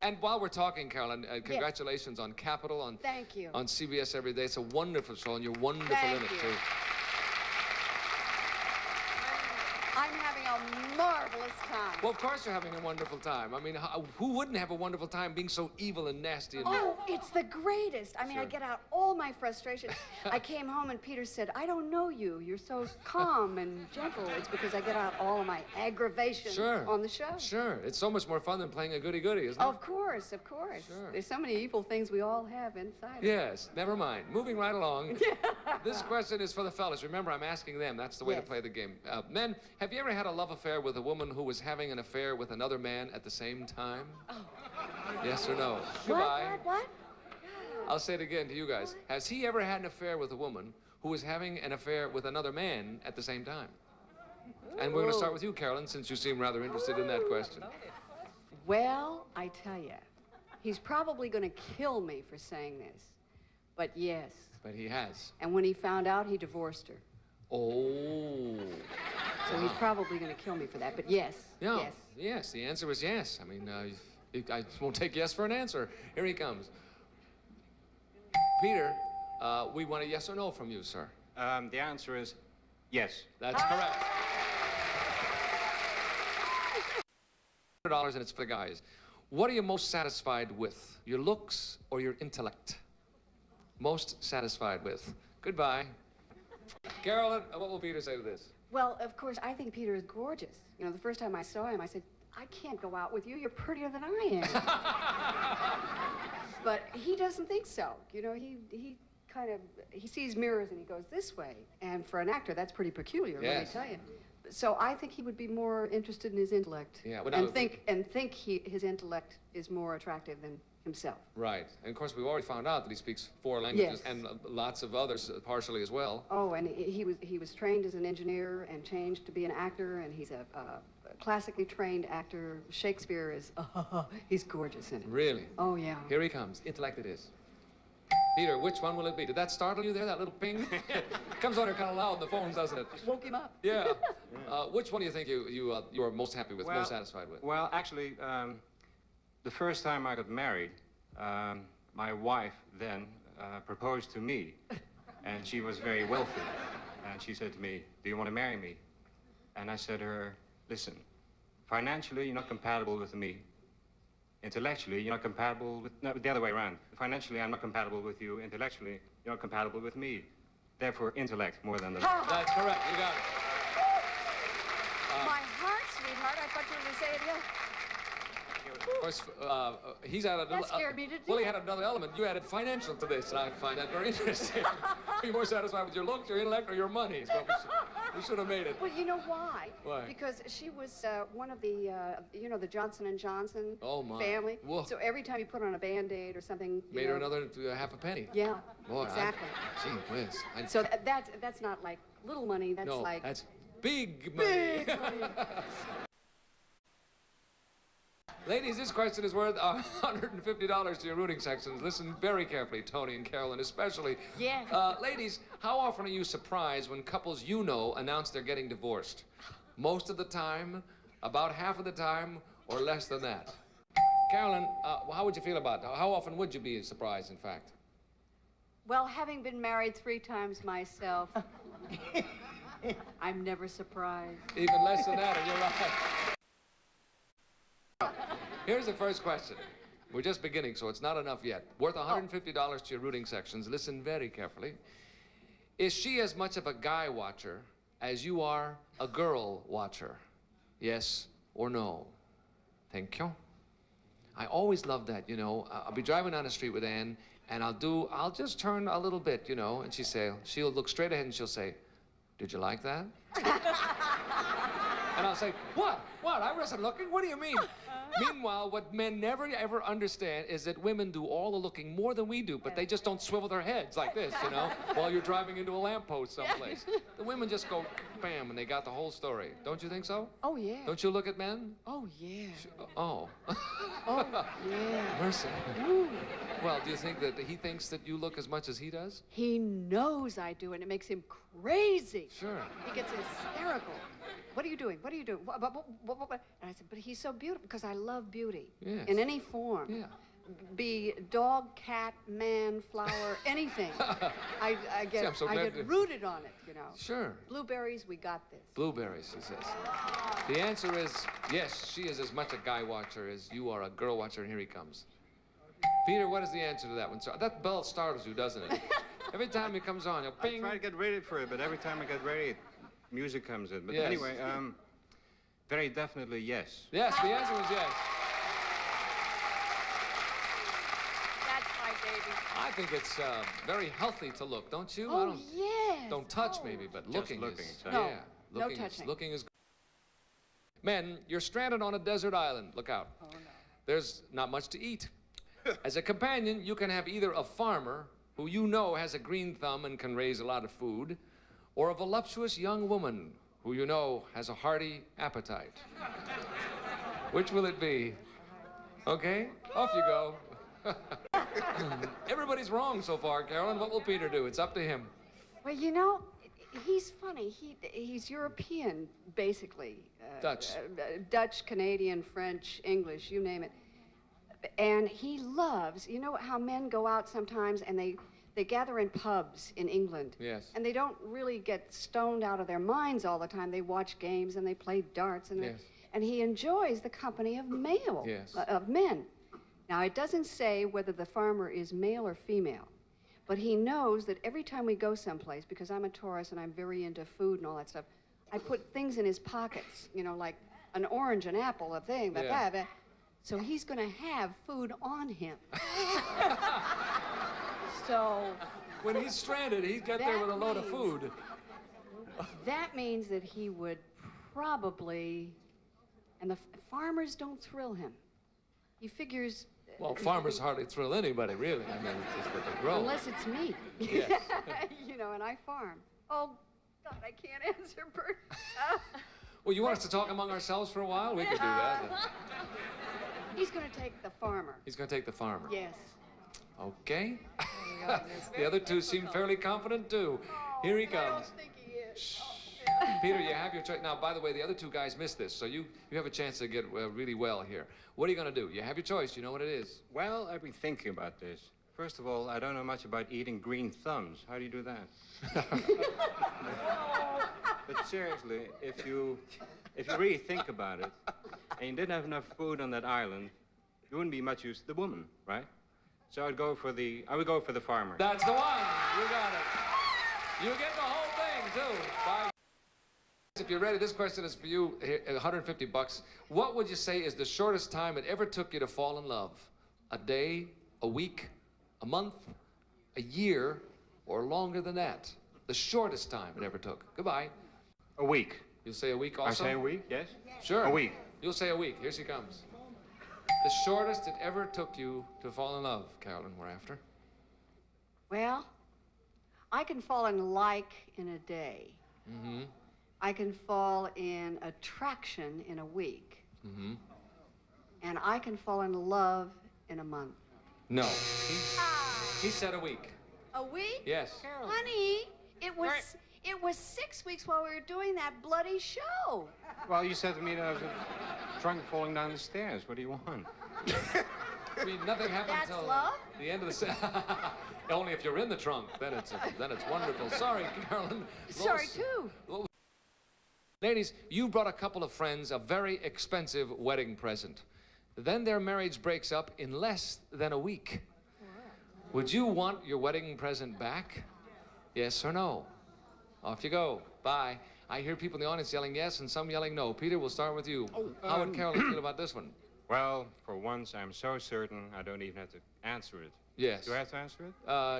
And while we're talking, Carolyn, congratulations on Capital, Thank you. on CBS Every Day. It's a wonderful show, and you're wonderful in it, too. I'm having a marvelous time. Well, of course you're having a wonderful time. I mean, who wouldn't have a wonderful time being so evil and nasty? And It's the greatest. I mean, Sure. I get out all my frustration. I came home and Peter said, I don't know you. You're so calm and gentle. It's because I get out all of my aggravation on the show. Sure. It's so much more fun than playing a goody-goody, isn't it? Of course, of course. Sure. There's so many evil things we all have inside. Yes, never mind. Moving right along. This question is for the fellas. Remember, I'm asking them. That's the way to play the game. Men, have you ever had a love affair with a woman who was having an affair with another man at the same time? Oh. Yes or no? Goodbye. What? I'll say it again to you guys. Has he ever had an affair with a woman who was having an affair with another man at the same time? And we're going to start with you, Carolyn, since you seem rather interested in that question. Well, I tell you, he's probably going to kill me for saying this. But yes. But he has. And when he found out, he divorced her. Oh. So he's probably going to kill me for that. But yes. Yeah. Yes. Yes, the answer is yes. I mean, I won't take yes for an answer. Here he comes. Peter, we want a yes or no from you, sir. The answer is yes. That's correct. $100, and it's for the guys. What are you most satisfied with? Your looks or your intellect? Most satisfied with. Goodbye. Carolyn, what will Peter say to this? Well, of course, I think Peter is gorgeous. You know, the first time I saw him, I said, I can't go out with you. You're prettier than I am. But he doesn't think so. You know, he sees mirrors and he goes this way. And for an actor, that's pretty peculiar, let me tell you. So I think he would be more interested in his intellect. Yeah, but and think his intellect is more attractive than himself. Right. And of course, we've already found out that he speaks 4 languages and lots of others partially as well. Oh, and he was trained as an engineer and changed to be an actor, and he's a classically trained actor. Shakespeare is, he's gorgeous in it. Really? Oh, yeah. Here he comes. Intellect it is. Peter, which one will it be? Did that startle you there, that little ping? Comes on here kind of loud in the phones, doesn't it? Woke him up. Yeah. Which one do you think you are most happy with, most satisfied with? Well, actually, the first time I got married, my wife then proposed to me, and she was very wealthy. And she said to me, do you want to marry me? And I said to her, listen, financially, you're not compatible with me. Intellectually, you're not compatible with, no, the other way around. Financially, I'm not compatible with you. Intellectually, you're not compatible with me. Therefore, intellect more than the... That's correct, you got it. My heart, sweetheart, I thought you were going to say it again. Of course, he's added... That scared me to death. Well, he had another element. You added financial to this, and I find that very interesting. Are you more satisfied with your looks, your intellect, or your money? Is what we should have made it. Well, you know why? Why? Because she was one of the, you know, the Johnson & Johnson family. Whoa. So every time you put on a Band-Aid or something, Made her another half a penny. Yeah, Boy, exactly. Gee whiz. So that's not like little money. That's like... that's big money. Big money. Ladies, this question is worth $150 to your rooting sections. Listen very carefully, Tony and Carolyn especially. Yeah. Ladies, how often are you surprised when couples you know announce they're getting divorced? Most of the time, about half of the time, or less than that? Carolyn, how would you feel about that? How often would you be surprised, in fact? Well, having been married 3 times myself, I'm never surprised. Even less than that, and you're right. Here's the first question. We're just beginning, so it's not enough yet. Worth $150 to your rooting sections. Listen very carefully. Is she as much of a guy watcher as you are a girl watcher? Yes or no? Thank you. I always love that, you know. I'll be driving down the street with Ann, and I'll just turn a little bit, you know, and she'll look straight ahead and she'll say, did you like that? And I'll say, what? What? I wasn't looking? What do you mean? Meanwhile, what men never, ever understand is that women do all the looking more than we do, but they just don't swivel their heads like this, you know, while you're driving into a lamppost someplace. The women just go, bam, and they got the whole story. Don't you think so? Oh, yeah. Don't you look at men? Oh, yeah. Oh. Oh, yeah. Mercy. Ooh. Well, do you think that he thinks that you look as much as he does? He knows I do, and it makes him crazy. Sure. He gets hysterical. What are you doing? What are you doing? And I said, but he's so beautiful, because I love beauty. Yes. In any form. Yeah. Be dog, cat, man, flower, anything. I get, See, I'm so I glad get to- rooted on it, you know. Sure. Blueberries, we got this. Blueberries, he says. The answer is yes, she is as much a guy watcher as you are a girl watcher, and here he comes. Peter, what is the answer to that one? So that bell startles you, doesn't it? Every time it comes on, you'll I ping. try to get ready for it, but every time I get ready, music comes in. But Yes. anyway, very definitely yes. Yes, the answer is yes. That's my baby. I think it's very healthy to look, don't you? I Oh, don't, yes. don't touch Oh. maybe, but Just looking looking, is so- No, yeah. no Looking touching. Is, looking is. Men, you're stranded on a desert island. Look out. Oh, no. There's not much to eat. As a companion, you can have either a farmer who you know has a green thumb and can raise a lot of food, or a voluptuous young woman who you know has a hearty appetite. Which will it be? Okay, off you go. Everybody's wrong so far, Carolyn. What will Peter do? It's up to him. Well, you know, he's funny. He's European, basically. Dutch. Dutch, Canadian, French, English, you name it. And he loves, you know how men go out sometimes and they gather in pubs in England. Yes. And they don't really get stoned out of their minds all the time. They watch games and they play darts. And, Yes. and he enjoys the company of Yes. of men. Now, it doesn't say whether the farmer is male or female. But he knows that every time we go someplace, because I'm a Taurus and I'm very into food and all that stuff, I put things in his pockets, you know, like an orange, an apple, a thing, blah, Yeah. blah, blah. So he's going to have food on him. So When he's stranded, he'd get there That with a load of means- food. that means that he would probably, and the farmers don't thrill him. He figures, Well, farmers hardly thrill anybody, really. I mean, it's just what they grow. unless it's me, Yes. you know, and I farm. Oh, God, I can't answer, Bert. Well, you want us to talk among ourselves for a while? We could do that. He's going to take the farmer. He's going to take the farmer. Yes. Okay. The other two seem fairly confident, too. Here he I don't comes. think he is. Peter, you have your choice. Now, by the way, the other two guys missed this, so you have a chance to get really well here. What are you going to do? You have your choice. You know what it is. Well, I've been thinking about this. First of all, I don't know much about eating green thumbs. How do you do that? But seriously, if you really think about it, and you didn't have enough food on that island, you wouldn't be much use to the woman, right? So I would go for the farmer. That's the one. You got it. You get the whole thing, too. If you're ready, this question is for you. Here, $150. What would you say is the shortest time it ever took you to fall in love? A day, a week, a month, a year, or longer than that? The shortest time it ever took. Goodbye. A week. You'll say a week also? I say a week, yes? Sure. A week. You'll say a week. Here she comes. The shortest it ever took you to fall in love, Carolyn, we're after. Well, I can fall in like in a day. Mm-hmm. I can fall in attraction in a week. Mm-hmm. And I can fall in love in a month. No. He said a week. A week? Yes. Honey, it was 6 weeks while we were doing that bloody show. Well, you said to me that I was drunk falling down the stairs. What do you want? I mean, nothing happened That's until love? the end of the Only if you're in the trunk, then it's wonderful. Sorry, Carolyn. Sorry, too. Ladies, you brought a couple of friends a very expensive wedding present. Then their marriage breaks up in less than a week. Would you want your wedding present back? Yes or no? Off you go. Bye. I hear people in the audience yelling yes and some yelling no. Peter, we'll start with you. How would Carolyn feel about this one? Well, for once, I'm so certain I don't even have to answer it. Yes. Do I have to answer it?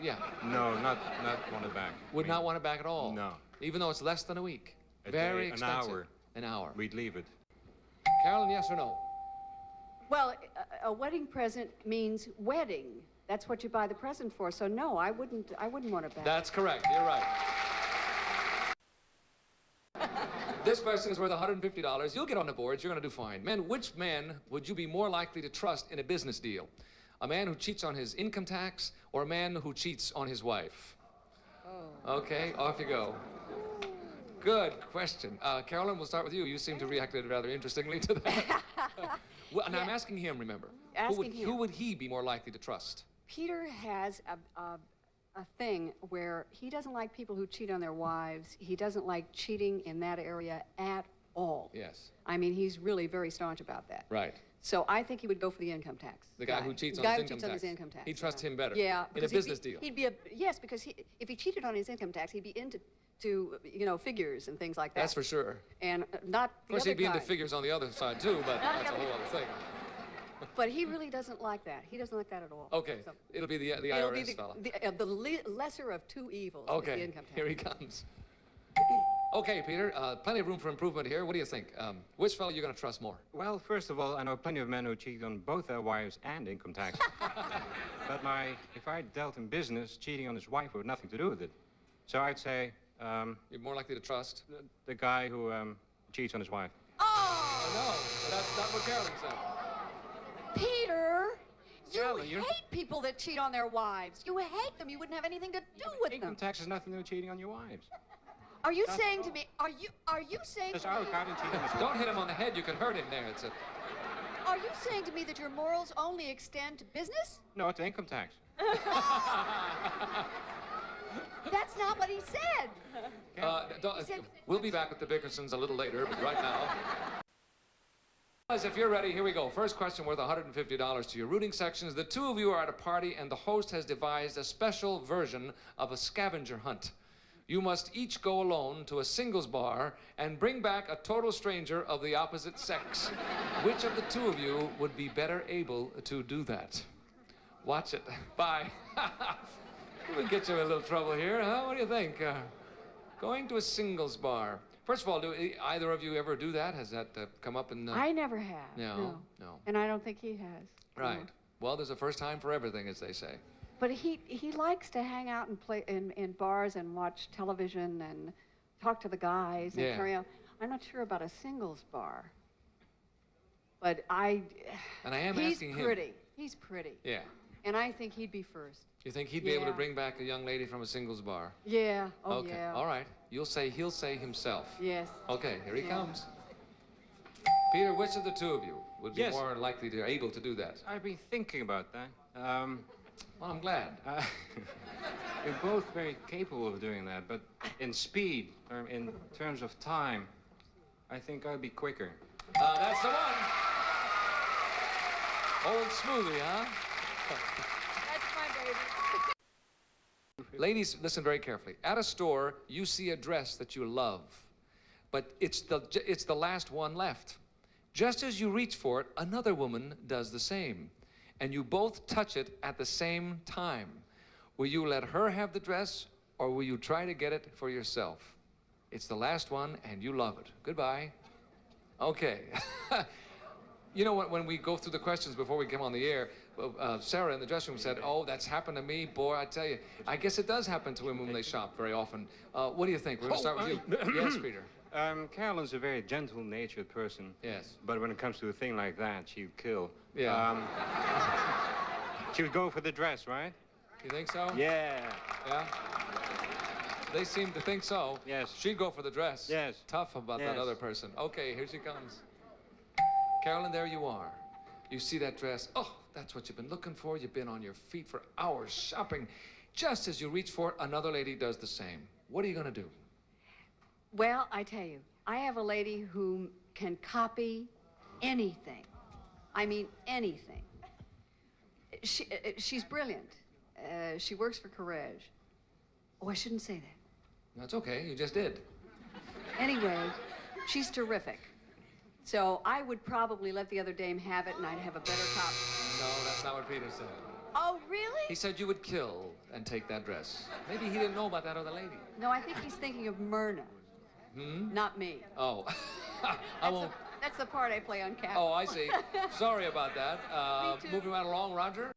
Yeah. No, not want it back. Would not want it back at all? No. Even though it's less than a week? A Very day, an expensive. hour. An hour. We'd leave it. Carolyn, yes or no? Well, a wedding present means wedding. That's what you buy the present for. So no, I wouldn't want it back. That's correct. You're right. This question is worth $150. You'll get on the boards. You're going to do fine. Men, which man would you be more likely to trust in a business deal? A man who cheats on his income tax or a man who cheats on his wife? Oh. Okay, off you go. Good question. Carolyn, we'll start with you. You seem to react rather interestingly to that. Well, and I'm asking him, remember. Who would he be more likely to trust? Peter has a thing where he doesn't like people who cheat on their wives. He doesn't like cheating in that area at all. Yes. I mean, he's really very staunch about that. Right. So I think he would go for the income tax. The guy who cheats on his income tax. He'd trust him better. Yeah. In a business deal. Yes, because if he cheated on his income tax, he'd be into figures and things like that. That's for sure. And not Of course, he'd be into figures on the other side too, but that's a whole other thing. But he really doesn't like that. He doesn't like that at all. Okay. So it'll be the IRS fellow. The lesser of two evils is the income tax. Here he comes. Okay, Peter, plenty of room for improvement here. What do you think? Which fellow are you going to trust more? Well, first of all, I know plenty of men who cheat on both their wives and income tax. But if I dealt in business, cheating on his wife would have nothing to do with it. So I'd say... you're more likely to trust? The guy who cheats on his wife. Oh! No, that's not what Carolyn said. Peter, Carolyn, you hate people that cheat on their wives. You hate them. You wouldn't have anything to do with them. Income tax has nothing to do with cheating on your wives. Are you saying to me, are you saying Does our accountant cheat on his wife? Don't hit him on the head. You could hurt him there. Are you saying to me that your morals only extend to business? No, it's income tax. That's not what he said. We'll be back with the Bickersons a little later, but right now... If you're ready, here we go. First question worth $150 to your rooting sections. The two of you are at a party, and the host has devised a special version of a scavenger hunt. You must each go alone to a singles bar and bring back a total stranger of the opposite sex. Which of the two of you would be better able to do that? Watch it. Bye. We'll get you in a little trouble here, huh? What do you think? Going to a singles bar. First of all, do either of you ever do that? Has that come up in... I never have. No. And I don't think he has. Right. No. Well, there's a first time for everything, as they say. But he likes to hang out and play in bars and watch television and talk to the guys and carry on. I'm not sure about a singles bar. But And I am asking him. He's pretty. He's pretty. Yeah. And I think he'd be first. You think he'd be able to bring back a young lady from a singles bar? Yeah. Oh, okay. Yeah. All right. He'll say himself. Yes. Okay, here he comes. Peter, which of the two of you would be more likely to able to do that? I've been thinking about that. Well, I'm glad. We're both very capable of doing that, but in speed, or in terms of time, I think I'd be quicker. That's the one. Old Smoothie, huh? That's my baby. Ladies, listen very carefully. At a store, you see a dress that you love, but it's the last one left. Just as you reach for it, another woman does the same, and you both touch it at the same time. Will you let her have the dress, or will you try to get it for yourself? It's the last one, and you love it. Goodbye. Okay. You know what, when we go through the questions before we come on the air, Sarah in the dressing room said, oh, that's happened to me. Boy, I tell you, I guess it does happen to women when they shop very often. What do you think? We're going to start with you. Yes, Peter. Carolyn's a very gentle-natured person. Yes. But when it comes to a thing like that, she'd kill. Yeah. She would go for the dress, right? You think so? Yeah. Yeah? They seem to think so. Yes. She'd go for the dress. Yes. Tough about that other person. Okay, here she comes. Carolyn, there you are. You see that dress. Oh, that's what you've been looking for. You've been on your feet for hours shopping. Just as you reach for it, another lady does the same. What are you going to do? Well, I tell you, I have a lady who can copy anything. I mean, anything. She's brilliant. She works for Courage. Oh, I shouldn't say that. That's okay. You just did. Anyway, she's terrific. So I would probably let the other dame have it, and I'd have a better copy. No, that's not what Peter said. Oh, really? He said you would kill and take that dress. Maybe he didn't know about that other lady. No, I think he's thinking of Myrna. Not me. Oh. That's the part I play on Cap. Oh, I see. Sorry about that. Me too. Moving right along, Roger.